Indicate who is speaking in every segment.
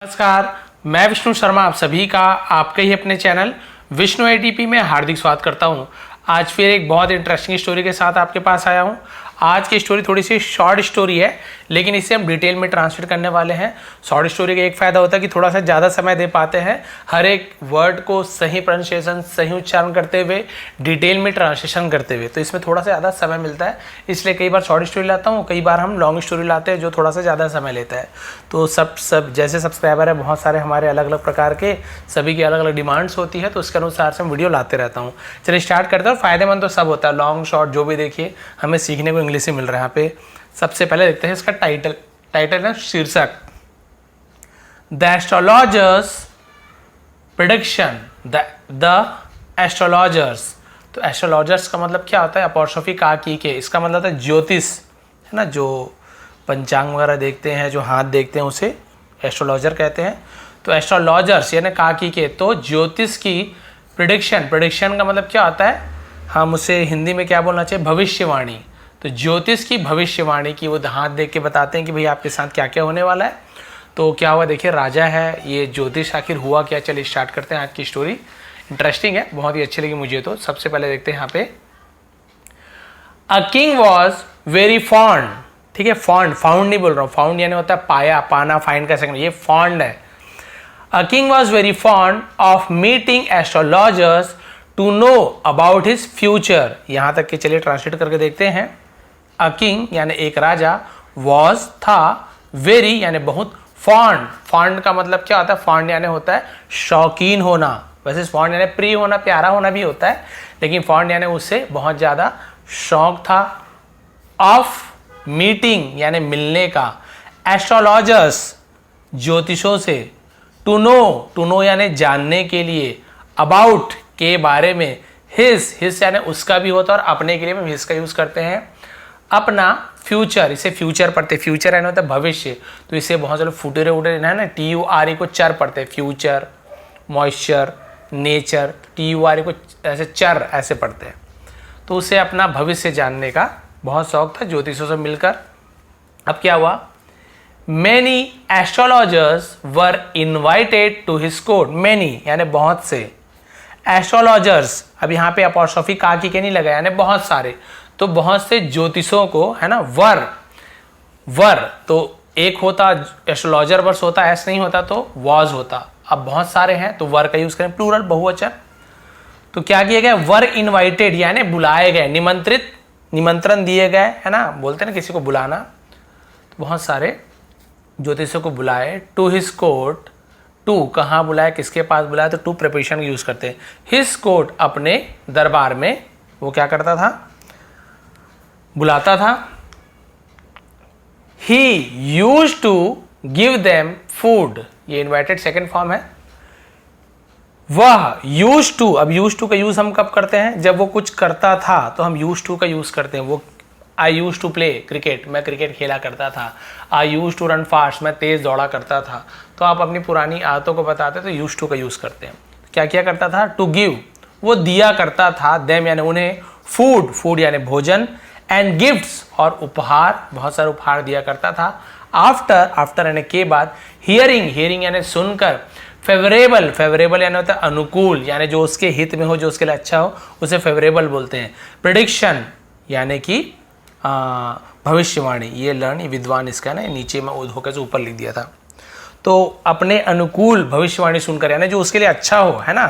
Speaker 1: नमस्कार, मैं विष्णु शर्मा आप सभी का आपके ही अपने चैनल विष्णु एटीपी में हार्दिक स्वागत करता हूं। आज फिर एक बहुत इंटरेस्टिंग स्टोरी के साथ आपके पास आया हूं। आज की स्टोरी थोड़ी सी शॉर्ट स्टोरी है, लेकिन इसे हम डिटेल में ट्रांसलेट करने वाले हैं। शॉर्ट स्टोरी का एक फ़ायदा होता है कि थोड़ा सा ज़्यादा समय दे पाते हैं हर एक वर्ड को सही प्रोनाउंसिएशन, सही उच्चारण करते हुए, डिटेल में ट्रांसलेशन करते हुए। तो इसमें थोड़ा सा ज़्यादा समय मिलता है, इसलिए कई बार शॉर्ट स्टोरी लाता हूँ, कई बार हम लॉन्ग स्टोरी लाते हैं जो थोड़ा सा ज़्यादा समय लेता है। तो सब जैसे सब्सक्राइबर है बहुत सारे हमारे अलग अलग प्रकार के, सभी की अलग अलग डिमांड्स होती है, तो उसके अनुसार से हम वीडियो लाते रहता हूँ। चलिए स्टार्ट करते हैं। फ़ायदेमंद तो सब होता है, लॉन्ग शॉर्ट जो भी देखिए हमें सीखने को इंग्लिश से मिल रहा है। यहाँ पे सबसे पहले देखते हैं इसका टाइटल है शीर्षक, the astrologers prediction. The astrologers, तो एस्ट्रोलॉजर्स का मतलब क्या होता है? अपॉस्ट्रोफी का की के, इसका मतलब होता है ज्योतिष, है ना, जो पंचांग वगैरह देखते हैं, जो हाथ देखते हैं, उसे एस्ट्रोलॉजर कहते हैं। तो एस्ट्रोलॉजर्स यानी का की के, तो ज्योतिष की प्रेडिक्शन का मतलब क्या होता है? हम उसे हिंदी में क्या बोलना चाहिए? भविष्यवाणी। तो ज्योतिष की भविष्यवाणी की, वो हाथ देख के बताते हैं कि भाई आपके साथ क्या क्या होने वाला है। तो क्या हुआ, देखिए राजा है, ये ज्योतिष आखिर हुआ क्या? चलिए स्टार्ट करते हैं। आज की स्टोरी इंटरेस्टिंग है, बहुत ही अच्छी लगी मुझे। तो सबसे पहले देखते हैं यहाँ पे, अ किंग वॉज वेरी फॉन्ड। ठीक है, फाउंड नहीं बोल रहा हूँ, फाउंड यानी होता है पाया, पाना, फाइंड का सेकंड, ये फॉन्ड है। A king was very fond of meeting astrologers to know about his future. यहां तक के चलिए ट्रांसलेट करके देखते हैं। अ किंग यानी एक राजा, वॉज था, वेरी यानी बहुत, फॉन्ड का मतलब क्या होता है? फॉन्ड यानी होता है शौकीन होना। वैसे फॉन्ड यानी प्रिय होना, प्यारा होना भी होता है, लेकिन फॉन्ड यानी उससे बहुत ज्यादा शौक था। ऑफ मीटिंग यानी मिलने का, एस्ट्रोलॉजर्स ज्योतिषों से, टू नो यानी जानने के लिए, अबाउट के बारे में, हिज यानी उसका भी होता है, और अपने के लिए हम हिज का यूज करते हैं। अपना फ्यूचर, इसे फ्यूचर पढ़ते, फ्यूचर यानी होता है भविष्य, तो इसे बहुत सारे फुटेरे उटेरे है ना, TURE को चर पढ़ते हैं, फ्यूचर, मॉइस्चर, नेचर, TURE को ऐसे चर ऐसे पढ़ते हैं। तो उसे अपना भविष्य जानने का बहुत शौक था ज्योतिषों से मिलकर। अब क्या हुआ, many astrologers were invited to his court. Many यानी बहुत से, एस्ट्रोलॉजर्स, अब यहाँ पे अपॉस्ट्रोफी का की के नहीं लगा, यानी बहुत सारे, तो बहुत से ज्योतिषों को, है ना, वर तो एक होता, एस्ट्रोलॉजर वर्स होता, ऐसा नहीं होता तो वॉज होता। अब बहुत सारे हैं तो वर का यूज करें, प्लूरल बहुवचन। तो क्या किया गया, वर इनवाइटेड यानी बुलाए गए, निमंत्रण दिए गए, है ना, बोलते हैं ना किसी को बुलाना। तो बहुत सारे ज्योतिषों को बुलाए, टू हिज कोर्ट, टू कहाँ बुलाया, किसके पास बुलाया? तो टू प्रिपरेशन यूज करते हैं। हिज कोर्ट अपने दरबार में, वो क्या करता था? बुलाता था। He used to give them food, ये इन्वाइटेड सेकेंड फॉर्म है। वह यूज टू, अब यूज टू का यूज हम कब करते हैं? जब वो कुछ करता था तो हम यूज टू का यूज करते हैं। वो आई यूज टू प्ले क्रिकेट, मैं क्रिकेट खेला करता था। आई यूज टू रन फास्ट, मैं तेज दौड़ा करता था। तो आप अपनी पुरानी आदतों को बताते तो यूज टू का यूज करते हैं। क्या क्या करता था? टू गिव, वो दिया करता था, देम यानी उन्हें, फूड यानी भोजन, एंड गिफ्ट्स और उपहार, बहुत सारे उपहार दिया करता था। आफ्टर यानी के बाद, हियरिंग यानी सुनकर, फेवरेबल यानी होता है अनुकूल, यानी जो उसके हित में हो, जो उसके लिए अच्छा हो, उसे फेवरेबल बोलते हैं। प्रेडिक्शन यानी कि भविष्यवाणी, ये लर्न, ये विद्वान इसका ना, नीचे में होकर से ऊपर लिख दिया था। तो अपने अनुकूल भविष्यवाणी सुनकर, यानी जो उसके लिए अच्छा हो, है ना,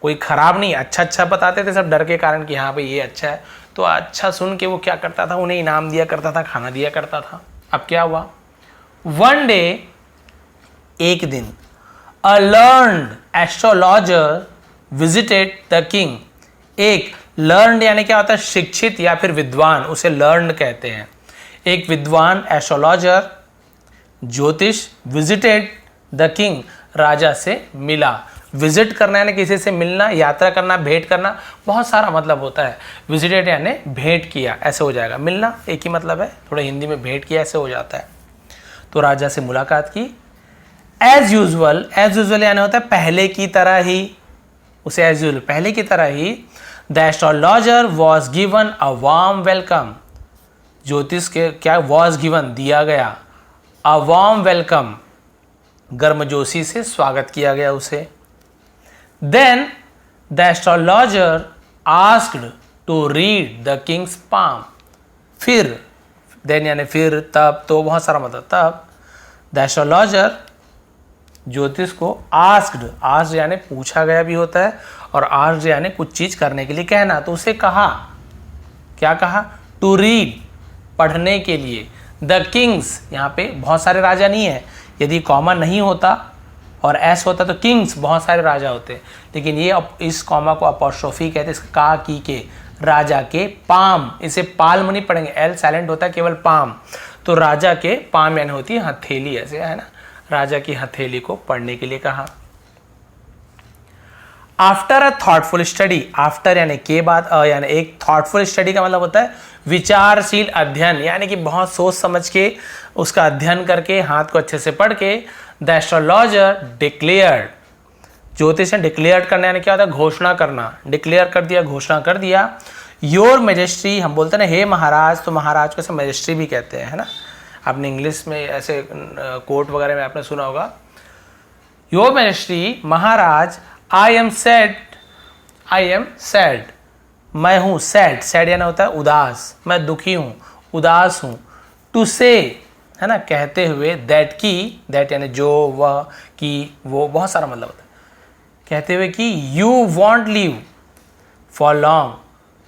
Speaker 1: कोई खराब नहीं, अच्छा बताते थे सब डर के कारण कि हाँ भाई ये अच्छा है। तो अच्छा सुन के वो क्या करता था, उन्हें इनाम दिया करता था, खाना दिया करता था। अब क्या हुआ, वन डे, एक दिन, a learned astrologer visited the king. एक लर्न्ड यानी क्या होता है? शिक्षित या फिर विद्वान, उसे लर्न्ड कहते हैं। एक विद्वान एस्ट्रोलॉजर, ज्योतिष, विजिटेड द किंग, राजा से मिला। विजिट करना यानी किसी से मिलना, यात्रा करना, भेंट करना, बहुत सारा मतलब होता है। विजिटेड यानी भेंट किया, ऐसे हो जाएगा। मिलना एक ही मतलब है, थोड़ा हिंदी में भेंट किया ऐसे हो जाता है। तो राजा से मुलाकात की। एज यूजुअल यानी होता है पहले की तरह ही, उसे एज यूजुअल पहले की तरह ही, the astrologer was given a warm welcome. ज्योतिष के क्या, वॉज गिवन दिया गया, अ वार्म वेलकम, गर्मजोशी से स्वागत किया गया उसे। Then the astrologer asked to read the king's palm. फिर, देन यानी फिर, तब, तो बहुत सारा मतलब तब। द एस्ट्रोलॉजर ज्योतिष को आस्क्ड यानी पूछा गया भी होता है, और आस्क्ड यानी कुछ चीज करने के लिए कहना, तो उसे कहा, क्या कहा, टू रीड, पढ़ने के लिए, द किंग्स, यहाँ पे बहुत सारे राजा नहीं है, यदि कॉमा नहीं होता और एस होता तो किंग्स बहुत सारे राजा होते, लेकिन ये इस कॉमा को अपोस्ट्रोफी कहते हैं, इसका का की के, राजा के पाम, इसे पाल्म नहीं पढ़ेंगे, एल साइलेंट होता है, केवल पाम, तो राजा के पाम यानी होती है हथेली, ऐसे है ना, राजा की हथेली को पढ़ने के लिए कहा। After a thoughtful study, after यानी के बाद, यानी एक थॉटफुल स्टडी का मतलब होता है विचारशील अध्ययन, यानी कि बहुत सोच समझ के उसका अध्ययन करके, हाथ को अच्छे से पढ़ के, द एस्ट्रोलॉजर डिक्लेयर्ड, ज्योतिष ने डिक्लेयर करना यानी क्या होता है, घोषणा करना, डिक्लेयर कर दिया, घोषणा कर दिया। योर मैजेस्ट्री, हम बोलते हैं ना हे महाराज, तो महाराज को ऐसे मैजेस्ट्री भी कहते हैं, है ना, आपने इंग्लिश में ऐसे कोर्ट वगैरह में आपने सुना होगा। Your मैजेस्ट्री, Maharaj, I am sad, मैं हूँ, सैड यानी होता है उदास, मैं दुखी हूँ, उदास हूँ, टू से, है ना, कहते हुए, दैट की, दैट यानी जो, वह, की, वो, बहुत सारा मतलब होता है, कहते हुए कि you want leave for long,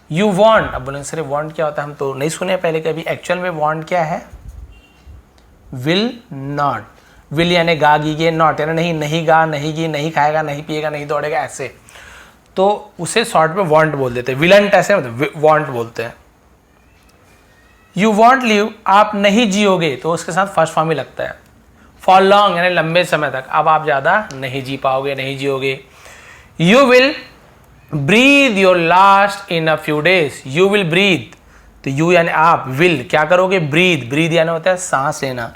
Speaker 1: you want, अब बोलेंगे सर वॉन्ट क्या होता है, हम तो नहीं सुने पहले कभी, एक्चुअल में वॉन्ट क्या है, विल नॉट, विल यानी गा गी गे, नॉट यानी नहीं, नहीं गा, नहीं गी, नहीं खाएगा, नहीं पिएगा, नहीं दौड़ेगा, ऐसे, तो उसे शॉर्ट में वॉन्ट बोल देते हैं, विलंट ऐसे मतलब वॉन्ट बोलते हैं। यू वॉन्ट लीव, आप नहीं जियोगे, तो उसके साथ फर्स्ट फॉर्म ही लगता है। फॉर लॉन्ग यानी लंबे समय तक, अब आप ज़्यादा नहीं जी पाओगे, नहीं जियोगे। You will breathe your last in a few days, you will breathe, तो यू यानी आप, विल क्या करोगे, ब्रीथ, ब्रीथ यानी होता है सांस लेना,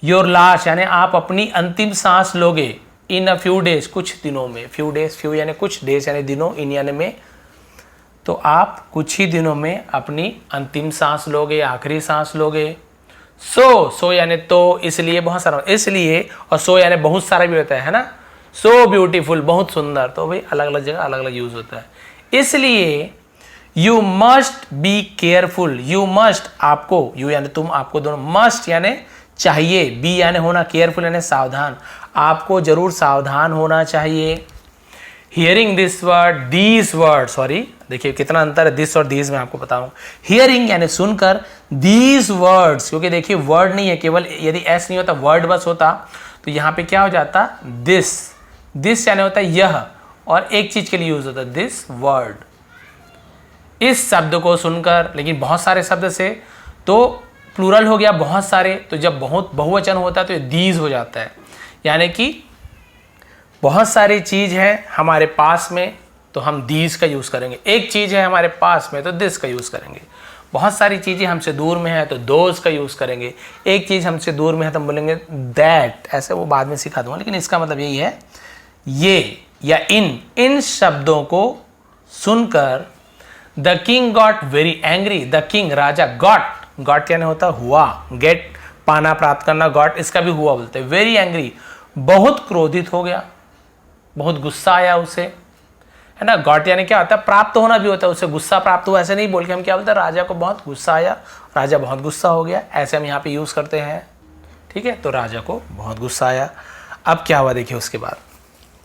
Speaker 1: योर लास्ट यानी आप अपनी अंतिम सांस लोगे, इन अ फ्यू डेज, कुछ दिनों में, फ्यू डेज, फ्यू यानी कुछ, डेज यानी दिनों, इन यानी में, तो आप कुछ ही दिनों में अपनी अंतिम सांस लोगे, आखिरी सांस लोगे। सो यानी तो, इसलिए, बहुत सारा इसलिए, और सो यानी बहुत सारा भी होता है ना, सो ब्यूटीफुल, बहुत सुंदर, तो भाई अलग अलग जगह अलग अलग यूज होता है। इसलिए you must be careful, you must, आपको, यू यानी तुम, आपको दोनों, मस्ट यानी चाहिए, बी यानी होना, केयरफुल यानी सावधान, आपको जरूर सावधान होना चाहिए। Hearing this word, these word, sorry देखिए कितना अंतर है दिस और दीज में आपको बताऊं। हियरिंग यानी सुनकर, दीज वर्ड्स, क्योंकि देखिए वर्ड नहीं है, केवल यदि एस नहीं होता, वर्ड बस होता, तो यहाँ पे क्या हो जाता, दिस, दिस यानी होता है यह, और एक चीज के लिए यूज होता है दिस वर्ड, इस शब्द को सुनकर, लेकिन बहुत सारे शब्द से तो प्लूरल हो गया, बहुत सारे, तो जब बहुत बहुवचन होता है तो ये दीज हो जाता है, यानी कि बहुत सारी चीज है हमारे पास में तो हम दीज का यूज करेंगे, एक चीज है हमारे पास में तो दिस का यूज करेंगे, बहुत सारी चीजें हमसे दूर में है तो दोज का यूज करेंगे, एक चीज हमसे दूर में है तो हम बोलेंगे दैट, ऐसे वो बाद में सिखा दूंगा, लेकिन इसका मतलब यही है, ये या इन शब्दों को सुनकर the king got very angry, the king Raja, got यानी होता हुआ, गेट पाना प्राप्त करना, गॉट इसका भी हुआ बोलते हैं, वेरी एंग्री बहुत क्रोधित हो गया, बहुत गुस्सा आया उसे, है ना, गॉट यानी क्या होता है, प्राप्त होना भी होता है, उसे गुस्सा प्राप्त हुआ, ऐसे नहीं बोल के हम क्या बोलते हैं, राजा को बहुत गुस्सा आया, राजा बहुत गुस्सा हो गया, ऐसे हम यहाँ पे यूज करते हैं, ठीक है, तो राजा को बहुत गुस्सा आया। अब क्या हुआ देखिए उसके बाद,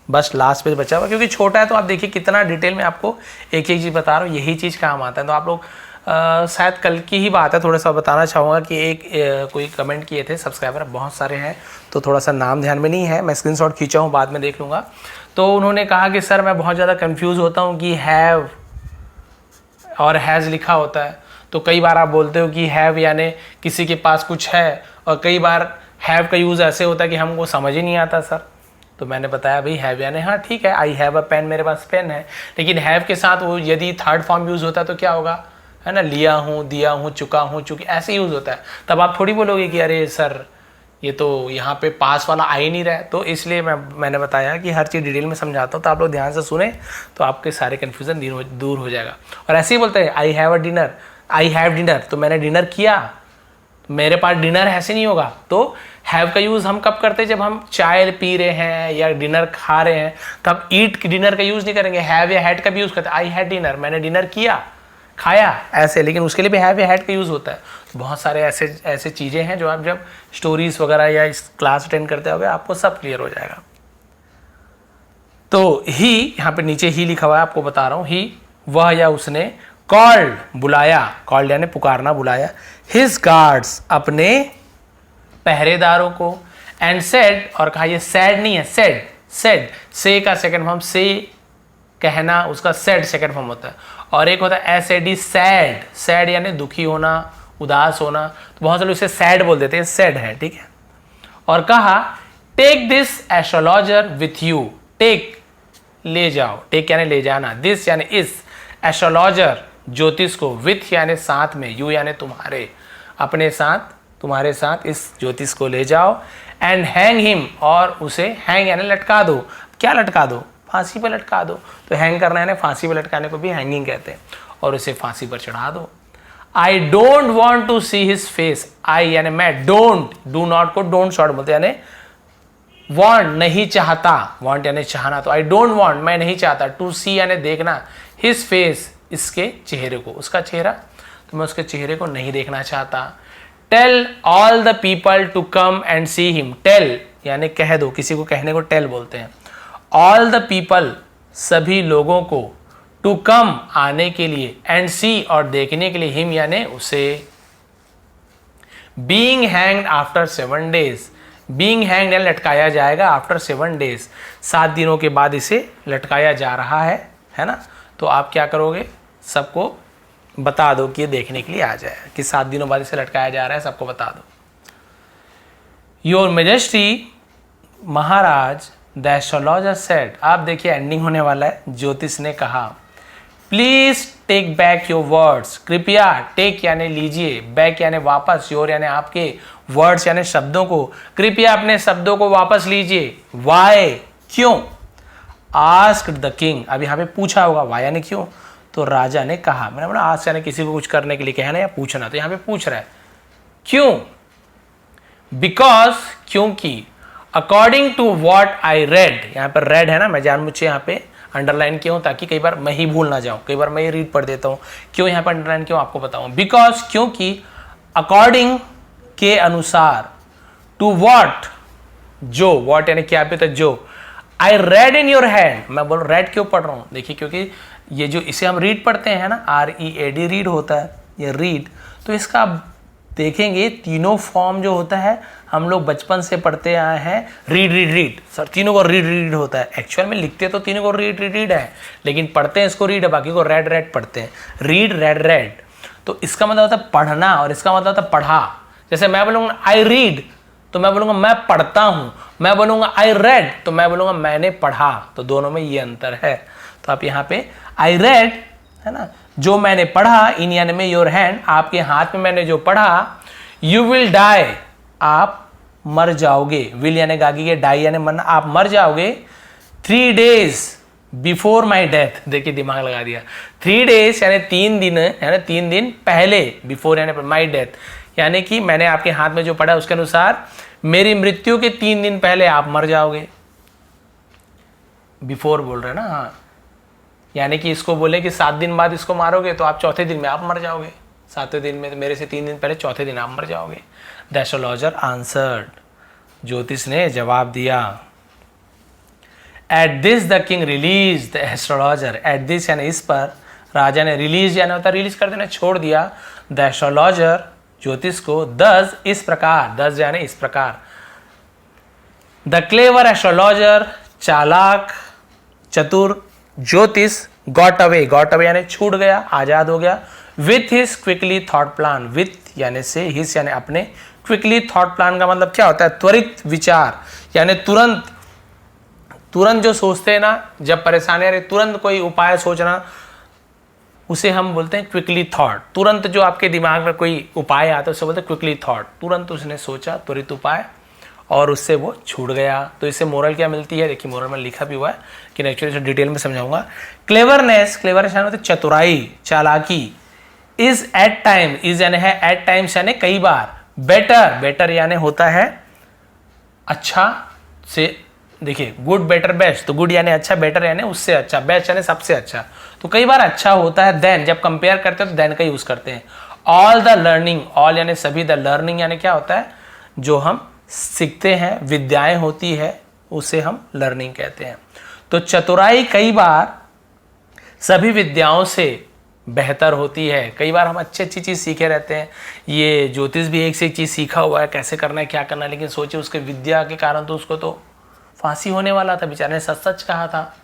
Speaker 1: बस लास्ट पेज बचा हुआ, क्योंकि छोटा है तो आप देखिए कितना डिटेल में आपको एक एक चीज़ बता रहा हूँ, यही चीज़ काम आता है, तो आप लोग शायद कल की ही बात है, थोड़ा सा बताना चाहूँगा कि एक कोई कमेंट किए थे सब्सक्राइबर, बहुत सारे हैं तो थोड़ा सा नाम ध्यान में नहीं है, मैं स्क्रीनशॉट खींचा हूँ, बाद में देख लूँगा, तो उन्होंने कहा कि सर मैं बहुत ज़्यादा कंफ्यूज होता हूँ कि हैव और हैज़ लिखा होता है, तो कई बार आप बोलते हो कि हैव यानी किसी के पास कुछ है, और कई बार हैव का यूज़ ऐसे होता है कि हमको समझ ही नहीं आता सर, तो मैंने बताया भाई हैव यानी हाँ ठीक है, आई हैव अ पेन, मेरे पास पेन है, लेकिन हैव के साथ वो यदि थर्ड फॉर्म यूज़ होता है तो क्या होगा, है ना, लिया हूँ, दिया हूँ, चुका हूँ, चुकी, ऐसे यूज़ होता है, तब आप थोड़ी बोलोगे कि अरे सर ये तो यहाँ पे पास वाला आ ही नहीं रहा है, तो इसलिए मैंने बताया कि हर चीज़ डिटेल में समझाता हूँ, तो आप लोग ध्यान से सुने तो आपके सारे कन्फ्यूज़न दूर हो जाएगा। और ऐसे ही बोलते हैं I have a dinner, I have dinner, तो मैंने डिनर किया, मेरे पास डिनर ऐसे नहीं होगा, तो हैव का यूज हम कब करते हैं? जब हम चाय पी रहे हैं या डिनर खा रहे हैं, तब ईट डिनर का यूज नहीं करेंगे, हैव या हैड का भी यूज करते हैं। आई हैड डिनर, मैंने डिनर किया, खाया, ऐसे। लेकिन उसके लिए भी हैव या हैड का यूज होता है। तो बहुत सारे ऐसे चीजें हैं जो आप जब स्टोरीज वगैरह या इस क्लास अटेंड करते होगे आपको सब क्लियर हो जाएगा। तो ही, यहाँ पे नीचे ही लिखा हुआ है, आपको बता रहा हूं। ही, वह या उसने, कॉल्ड, बुलाया, कॉल्ड यानी पुकारना, बुलाया, हिज गार्ड्स, अपने पहरेदारों को, एंड सेड, और कहा, ये सैड नहीं है, सेड, सेड, से का सेकंड फॉर्म, से कहना, उसका सेड सेकंड फॉर्म होता है। और एक होता है एसएडी, सैड, सैड यानी दुखी होना, उदास होना। तो बहुत से लोग इसे सैड बोल देते हैं, सैड है, ठीक है। और कहा, take this astrologer with you, take ले जाओ, टेक यानी ले जाना, दिस यानी इस, एस्ट्रोलॉजर ज्योतिष को, विथ यानी साथ में, यू यानी तुम्हारे, अपने साथ, तुम्हारे साथ इस ज्योतिष को ले जाओ, एंड हैंग हिम, और उसे हैंग यानी लटका दो। क्या लटका दो? फांसी पर लटका दो। तो हैंग करना यानी फांसी पर लटकाने को भी हैंगिंग कहते हैं। और उसे फांसी पर चढ़ा दो। I don't want to see his face, I यानी मैं, डोंट, डू नॉट को डोंट शॉर्ट बोलते यानी वॉन्ट नहीं चाहता, वॉन्ट यानी चाहना, तो आई डोंट वॉन्ट मैं नहीं चाहता, टू सी यानी देखना, हिज फेस इसके चेहरे को, उसका चेहरा, तो मैं उसके चेहरे को नहीं देखना चाहता। Tell all the people to come and see him, tell यानी कह दो, किसी को कहने को टेल बोलते हैं। ऑल द पीपल सभी लोगों को, टू कम आने के लिए, एंड सी और देखने के लिए, हिम यानी उसे। Being hanged after 7 days, being hanged यानी लटकाया जाएगा, आफ्टर 7 days 7 दिनों के बाद इसे लटकाया जा रहा है ना। तो आप क्या करोगे, सबको बता दो कि ये देखने के लिए आ जाए कि 7 दिनों बाद इसे लटकाया जा रहा है, सबको बता दो। योर मेजेस्टी, महाराज, द एस्ट्रोलॉजर सेड, आप देखिए एंडिंग होने वाला है, ज्योतिष ने कहा, please take back your words, कृपया, टेक यानी लीजिए, बैक यानी वापस, योर यानी आपके, वर्ड्स यानी शब्दों को, कृपया अपने शब्दों को वापस लीजिए। वाई, क्यों? आस्क्ड द किंग, अब यहाँ पे पूछा होगा, वाई यानी क्यों, तो राजा ने कहा, मैंने बोला आस्क यानी किसी को कुछ करने के लिए कहना या पूछना, तो यहाँ पे पूछ रहा है क्यों? बिकॉज, क्योंकि, according to what I read, यहाँ पर रेड है ना, मैं जानबूझ यहाँ पे अंडरलाइन क्यों, ताकि कई बार मैं ही भूल ना जाऊं, कई बार मैं ये रीड पढ़ देता हूं, क्यों यहाँ पर अंडरलाइन क्यों आपको बताऊं। बिकॉज, क्योंकि, अकॉर्डिंग के अनुसार, टू वॉट जो, वॉट यानी क्या पे, तो जो, I read in your hand, मैं बोल रेड क्यों पढ़ रहा हूं, देखिए क्योंकि ये जो इसे हम रीड पढ़ते हैं ना, READ रीड होता है, ये रीड, तो इसका आप देखेंगे तीनों फॉर्म जो होता है हम लोग बचपन से पढ़ते आए हैं, रीड रीड रीड, सर तीनों को रीड रीड होता है, एक्चुअल में लिखते तो तीनों को रीड रीड रीड है, लेकिन पढ़ते हैं इसको रीड है, बाकी को रेड रेड पढ़ते हैं, रीड रेड रेड। तो इसका मतलब होता है पढ़ना और इसका मतलब होता है पढ़ा। जैसे मैं बोलूँगा आई रीड तो मैं बोलूँगा मैं पढ़ता हूँ, मैं बोलूँगा आई रेड तो मैं बोलूँगा मैंने पढ़ा, तो दोनों में ये अंतर है। तो आप यहाँ पे आई रेड है ना, जो मैंने पढ़ा, इन यानी में योर हैंड, आपके हाथ में मैंने जो पढ़ा, यू विल डाई, आप मर जाओगे, विल यानी गागी के, डाई यानी मरना, आप मर जाओगे 3 days बिफोर माई डेथ, देखिए दिमाग लगा दिया, 3 days यानी 3 दिन है ना, 3 दिन पहले, बिफोर यानी माई डेथ, यानी कि मैंने आपके हाथ में जो पढ़ा उसके अनुसार मेरी मृत्यु के 3 दिन पहले आप मर जाओगे। बिफोर बोल रहे हैं ना, हाँ, यानी कि इसको बोले कि 7 दिन बाद इसको मारोगे तो आप चौथे दिन में आप मर जाओगे, 7वें दिन में, तो मेरे से 3 दिन पहले चौथे दिन आप मर जाओगे। द एस्ट्रोलॉजर आंसर्ड, ज्योतिष ने जवाब दिया। At this the king release the astrologer, at this यानी इस पर, राजा ने, रिलीज यानी होता रिलीज कर देना, छोड़ दिया, द एस्ट्रोलॉजर ज्योतिष को, दस इस प्रकार, दस यानी इस प्रकार, द क्लेवर एस्ट्रोलॉजर चालाक चतुर ज्योतिष गॉट अवे यानी छूट गया, आजाद हो गया, with his quickly thought plan, with यानी से, हिज यानी अपने, क्विकली थॉट प्लान का मतलब क्या होता है, त्वरित विचार, यानी तुरंत जो सोचते हैं ना, जब परेशानी आ रही तुरंत कोई उपाय सोचना, उसे हम बोलते हैं क्विकली थॉट। तुरंत जो आपके दिमाग में कोई उपाय आता है उसे बोलते हैं क्विकली थॉट, तुरंत उसने सोचा, त्वरित उपाय, और उससे वो छूट गया। तो इससे मोरल क्या मिलती है, देखिए मोरल में लिखा भी हुआ है कि एक्चुअली डिटेल में समझाऊंगा। क्लेवरनेस यानी चतुराई, चालाकी, इज एट टाइम, इज यानी है, एट टाइम्स यानी कई बार, बेटर यानी होता है अच्छा से, देखिए गुड बेटर बेस्ट, तो गुड यानी अच्छा, बेटर यानी उससे अच्छा, बेस्ट यानी सबसे अच्छा। तो कई बार अच्छा होता है देन, जब कंपेयर करते हैं तो देन का यूज करते हैं। ऑल द लर्निंग, ऑल यानी सभी, द लर्निंग यानी क्या होता है, जो हम सीखते हैं, विद्याएं होती है, उसे हम लर्निंग कहते हैं। तो चतुराई कई बार सभी विद्याओं से बेहतर होती है। कई बार हम अच्छी अच्छी चीज़ सीखे रहते हैं, ये ज्योतिष भी एक से एक चीज़ सीखा हुआ है, कैसे करना है क्या करना है, लेकिन सोचिए उसके विद्या के कारण तो उसको तो फांसी होने वाला था, बेचारे ने सच सच कहा था।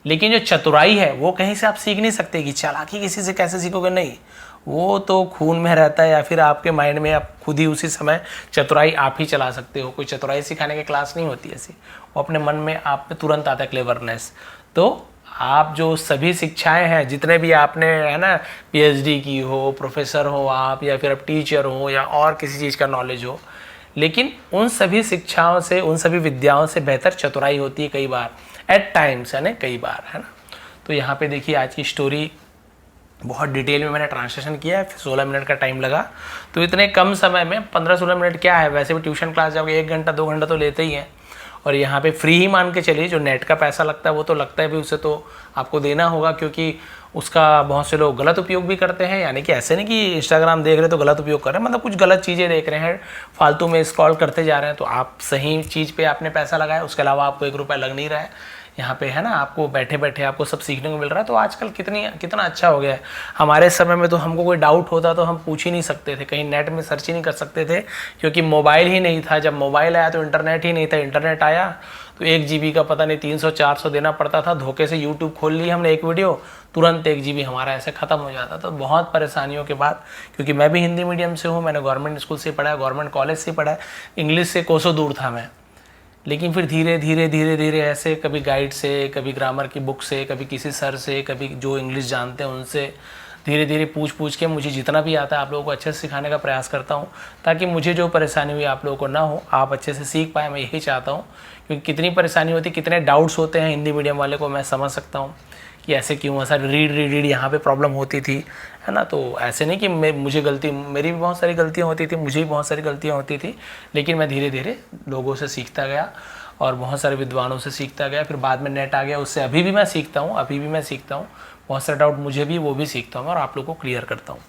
Speaker 1: लेकिन जो चतुराई है वो कहीं से आप सीख नहीं सकते, कि चालाकी किसी से कैसे सीखोगे, नहीं, वो तो खून में रहता है, या फिर आपके माइंड में आप खुद ही उसी समय चतुराई आप ही चला सकते हो। कोई चतुराई सिखाने की क्लास नहीं होती ऐसी, वो अपने मन में आप में तुरंत आता है क्लेवरनेस। तो आप जो सभी शिक्षाएं हैं, जितने भी आपने, है ना, पीएचडी की हो, प्रोफेसर हो आप, या फिर आप टीचर हो, या और किसी चीज़ का नॉलेज हो, लेकिन उन सभी शिक्षाओं से, उन सभी विद्याओं से बेहतर चतुराई होती है कई बार, एट टाइम्स, है ना, कई बार, है ना। तो यहाँ पे देखिए आज की स्टोरी बहुत डिटेल में मैंने ट्रांसलेशन किया है, 16 मिनट का टाइम लगा। तो इतने कम समय में 15-16 मिनट क्या है, वैसे भी ट्यूशन क्लास जाओगे 1 घंटा 2 घंटा तो लेते ही हैं, और यहाँ पे फ्री ही मान के चलिए। जो नेट का पैसा लगता है वो तो लगता है भी, उसे तो आपको देना होगा, क्योंकि उसका बहुत से लोग गलत उपयोग भी करते हैं। यानी कि ऐसे नहीं कि इंस्टाग्राम देख रहे तो गलत उपयोग कर रहे हैं, मतलब कुछ गलत चीज़ें देख रहे हैं, फालतू में स्क्रॉल करते जा रहे हैं। तो आप सही चीज़ पे आपने पैसा लगाया, उसके अलावा आपको 1 रुपया लग नहीं रहा है यहाँ पे, है ना, आपको बैठे बैठे आपको सब सीखने को मिल रहा है। तो आजकल कितना अच्छा हो गया है। हमारे समय में तो हमको कोई डाउट होता तो हम पूछ ही नहीं सकते थे, कहीं नेट में सर्च ही नहीं कर सकते थे, क्योंकि मोबाइल ही नहीं था। जब मोबाइल आया तो इंटरनेट ही नहीं था, इंटरनेट आया तो 1 GB का पता नहीं 300-400 देना पड़ता था। धोखे से यूट्यूब खोल ली हमने एक वीडियो, तुरंत 1 GB हमारा ऐसे ख़त्म हो जाता। तो बहुत परेशानियों के बाद, क्योंकि मैं भी हिंदी मीडियम से हूँ, मैंने गवर्नमेंट स्कूल से पढ़ा है, गवर्नमेंट कॉलेज से पढ़ा है, इंग्लिश से कोसों दूर था मैं। लेकिन फिर धीरे धीरे ऐसे, कभी गाइड से, कभी ग्रामर की बुक से, कभी किसी सर से, कभी जो इंग्लिश जानते हैं उनसे, धीरे धीरे पूछ के मुझे जितना भी आता है आप लोगों को अच्छे से सिखाने का प्रयास करता हूँ, ताकि मुझे जो परेशानी हुई आप लोगों को ना हो, आप अच्छे से सीख पाए, मैं यही चाहता हूँ। क्योंकि कितनी परेशानी होती, कितने डाउट्स होते हैं हिंदी मीडियम वाले को, मैं समझ सकता हूँ कि ऐसे क्यों, ऐसा रीड यहाँ पे प्रॉब्लम होती थी, है ना। तो ऐसे नहीं कि मुझे गलती, मेरी भी बहुत सारी गलतियाँ होती थी, मुझे भी बहुत सारी गलतियाँ होती थी, लेकिन मैं धीरे धीरे लोगों से सीखता गया और बहुत सारे विद्वानों से सीखता गया। फिर बाद में नेट आ गया, उससे अभी भी मैं सीखता हूँ, बहुत सारे डाउट मुझे भी, वो भी सीखता हूँ और आप लोगों को क्लियर करता हूँ।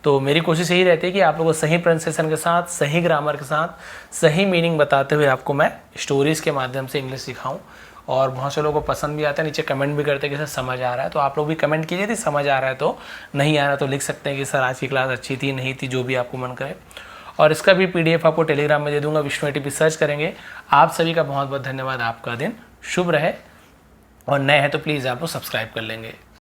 Speaker 1: तो मेरी कोशिश यही रहती है कि आप लोगों को सही प्रोनाउंसिएशन के साथ, सही ग्रामर के साथ, सही मीनिंग बताते हुए आपको मैं स्टोरीज़ के माध्यम से इंग्लिश सिखाऊं। और बहुत से लोगों को पसंद भी आता है, नीचे कमेंट भी करते हैं कि सर समझ आ रहा है। तो आप लोग भी कमेंट कीजिए थी, समझ आ रहा है, तो नहीं आ रहा तो लिख सकते हैं कि सर आज की क्लास अच्छी थी, नहीं थी, जो भी आपको मन करे। और इसका भी PDF आपको टेलीग्राम में दे दूंगा, विष्णु ATP सर्च करेंगे। आप सभी का बहुत बहुत धन्यवाद, आपका दिन शुभ रहे, और नए हैं तो प्लीज़ आप लोग सब्सक्राइब कर लेंगे।